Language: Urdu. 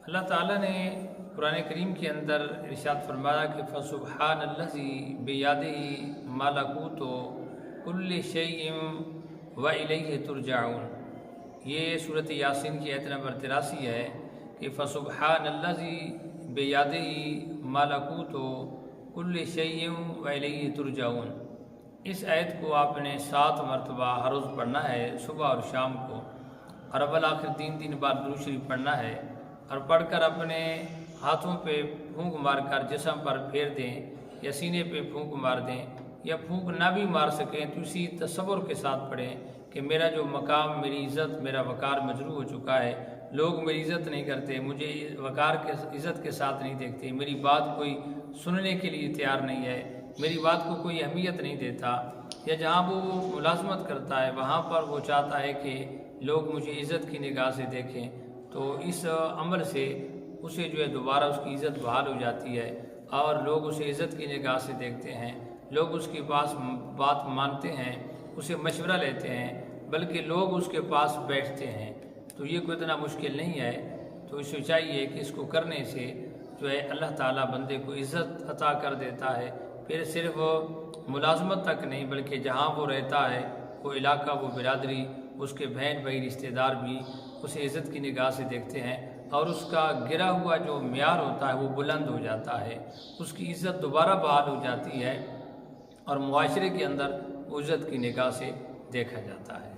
اللہ تعالیٰ نے قرآن کریم کے اندر ارشاد فرمایا کہ فسبحان الذی بیدہ ملکوت کل شیء والیہ ترجعون۔ یہ صورت یاسین کی آیت نمبر 83 ہے کہ فسبحان الذی بیدہ ملکوت کل شیء والیہ ترجعون۔ اس آیت کو آپ نے 7 مرتبہ ہر روز پڑھنا ہے، صبح اور شام کو، اور اول آخر 3 بار درود شریف پڑھنا ہے، اور پڑھ کر اپنے ہاتھوں پہ پھونک مار کر جسم پر پھیر دیں یا سینے پہ پھونک مار دیں، یا پھونک نہ بھی مار سکیں تو اسی تصور کے ساتھ پڑھیں کہ میرا جو مقام، میری عزت، میرا وقار مجروح ہو چکا ہے، لوگ میری عزت نہیں کرتے، مجھے وقار کے عزت کے ساتھ نہیں دیکھتے، میری بات کوئی سننے کے لیے تیار نہیں ہے، میری بات کو کوئی اہمیت نہیں دیتا، یا جہاں وہ ملازمت کرتا ہے وہاں پر وہ چاہتا ہے کہ لوگ مجھے عزت کی نگاہ سے دیکھیں، تو اس عمل سے اسے جو ہے دوبارہ اس کی عزت بحال ہو جاتی ہے اور لوگ اسے عزت کی نگاہ سے دیکھتے ہیں، لوگ اس کے پاس بات مانتے ہیں، اسے مشورہ لیتے ہیں، بلکہ لوگ اس کے پاس بیٹھتے ہیں۔ تو یہ کوئی اتنا مشکل نہیں ہے، تو اسے چاہیے کہ اس کو کرنے سے جو ہے اللہ تعالیٰ بندے کو عزت عطا کر دیتا ہے، پھر صرف ملازمت تک نہیں بلکہ جہاں وہ رہتا ہے، وہ علاقہ، وہ برادری، اس کے بہن بھائی، رشتہ دار بھی اسے عزت کی نگاہ سے دیکھتے ہیں، اور اس کا گرا ہوا جو معیار ہوتا ہے وہ بلند ہو جاتا ہے، اس کی عزت دوبارہ بحال ہو جاتی ہے، اور معاشرے کے اندر عزت کی نگاہ سے دیکھا جاتا ہے۔